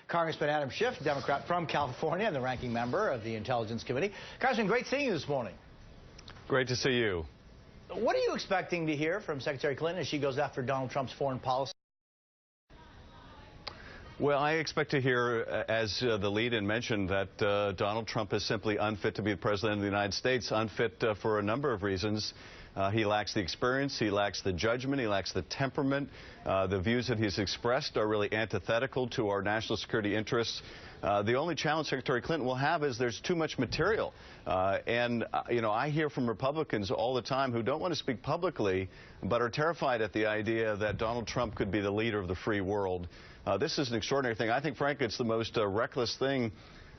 Congressman Adam Schiff, Democrat from California and the ranking member of the Intelligence Committee. Congressman, great seeing you this morning. Great to see you. What are you expecting to hear from Secretary Clinton as she goes after Donald Trump's foreign policy? Well, I expect to hear, as the lead-in mentioned, that Donald Trump is simply unfit to be the president of the United States, unfit for a number of reasons. He lacks the experience, he lacks the judgment, he lacks the temperament. The views that he's expressed are really antithetical to our national security interests. The only challenge Secretary Clinton will have is there's too much material. I hear from Republicans all the time who don't want to speak publicly, but are terrified at the idea that Donald Trump could be the leader of the free world. This is an extraordinary thing. I think, frankly, it's the most reckless thing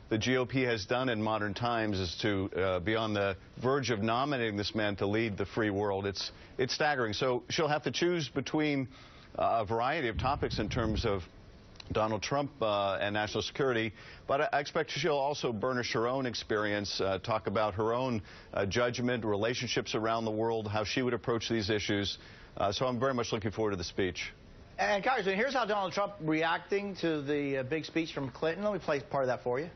the GOP has done in modern times is to be on the verge of nominating this man to lead the free world. It's staggering. So she'll have to choose between a variety of topics in terms of Donald Trump and national security, but I expect she'll also burnish her own experience, talk about her own judgment, relationships around the world, how she would approach these issues. So I'm very much looking forward to the speech. And Congressman, here's how Donald Trump reacting to the big speech from Clinton. Let me play part of that for you.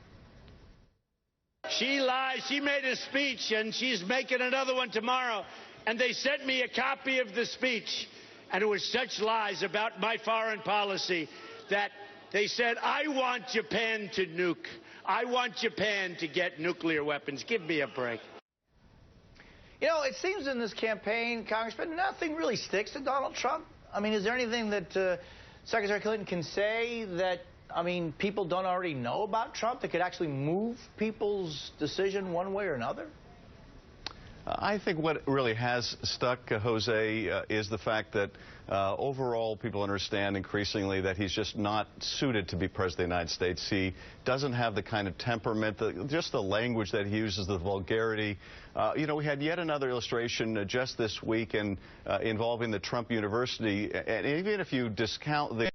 She lies. She made a speech, and she's making another one tomorrow. And they sent me a copy of the speech, and it was such lies about my foreign policy that they said, I want Japan to nuke. I want Japan to get nuclear weapons. Give me a break. You know, it seems in this campaign, Congressman, nothing really sticks to Donald Trump. I mean, is there anything that Secretary Clinton can say that, I mean, people don't already know about Trump that could actually move people's decision one way or another? I think what really has stuck, Jose, is the fact that overall people understand increasingly that he's just not suited to be president of the United States. He doesn't have the kind of temperament, just the language that he uses, the vulgarity. We had yet another illustration just this week involving the Trump University. And even if you discount the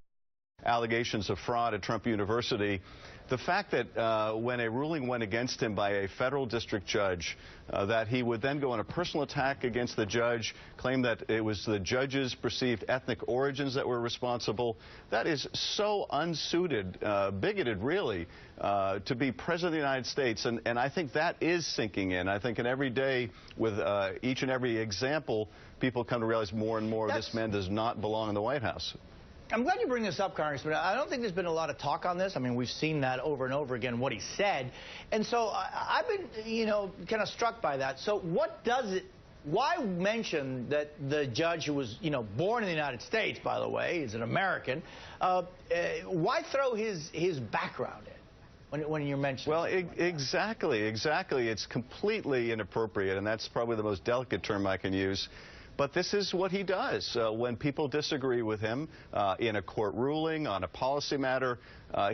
allegations of fraud at Trump University, the fact that when a ruling went against him by a federal district judge, that he would then go on a personal attack against the judge, claim that it was the judge's perceived ethnic origins that were responsible, that is so unsuited, bigoted really, to be president of the United States. And I think that is sinking in. I think in every day with each and every example, people come to realize more and more this man does not belong in the White House. I'm glad you bring this up, Congressman. I don't think there's been a lot of talk on this. I mean, we've seen that over and over again, what he said. And so I've been, kind of struck by that. So what does it, why mention that the judge who was, born in the United States, by the way, is an American, why throw his background in when you're mentioning? Well, exactly. It's completely inappropriate, and that's probably the most delicate term I can use. But this is what he does. When people disagree with him in a court ruling, on a policy matter,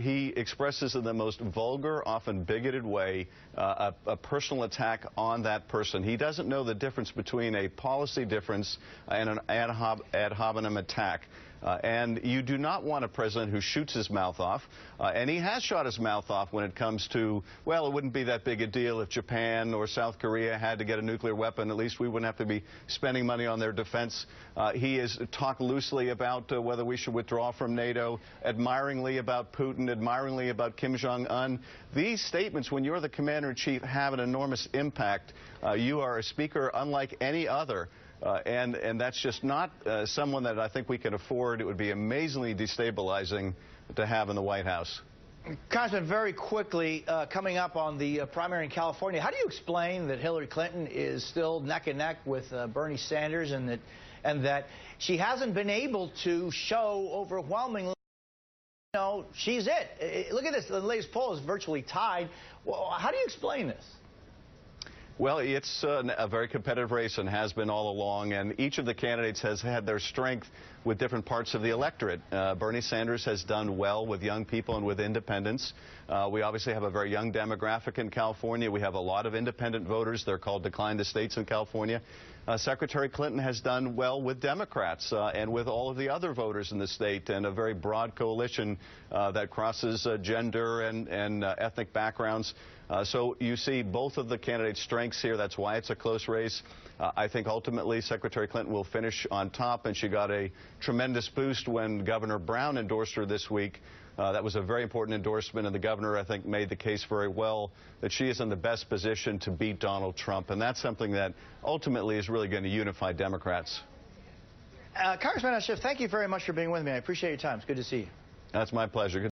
he expresses in the most vulgar, often bigoted way a personal attack on that person. He doesn't know the difference between a policy difference and an ad hominem attack. And you do not want a president who shoots his mouth off. And he has shot his mouth off when it comes to, well, it wouldn't be that big a deal if Japan or South Korea had to get a nuclear weapon. At least we wouldn't have to be spending money on their defense. He has talked loosely about whether we should withdraw from NATO, admiringly about Putin, admiringly about Kim Jong-un. These statements, when you're the commander-in-chief, have an enormous impact. You are a speaker unlike any other. And that's just not someone that I think we can afford. It would be amazingly destabilizing to have in the White House. Congressman, very quickly, coming up on the primary in California, how do you explain that Hillary Clinton is still neck and neck with Bernie Sanders and that she hasn't been able to show overwhelmingly, she's it? Look at this. The latest poll is virtually tied. Well, how do you explain this? Well, it's a very competitive race and has been all along, and each of the candidates has had their strength with different parts of the electorate. Bernie Sanders has done well with young people and with independents. We obviously have a very young demographic in California. We have a lot of independent voters. They're called declined estates in California. Secretary Clinton has done well with Democrats and with all of the other voters in the state, and a very broad coalition that crosses gender and ethnic backgrounds. So you see both of the candidates' strengths here. That's why it's a close race. I think ultimately Secretary Clinton will finish on top, and she got a tremendous boost when Governor Brown endorsed her this week. That was a very important endorsement, and the governor, I think, made the case very well that she is in the best position to beat Donald Trump, and that's something that ultimately is really going to unify Democrats. Congressman Schiff, thank you very much for being with me. I appreciate your time. It's good to see you. That's my pleasure.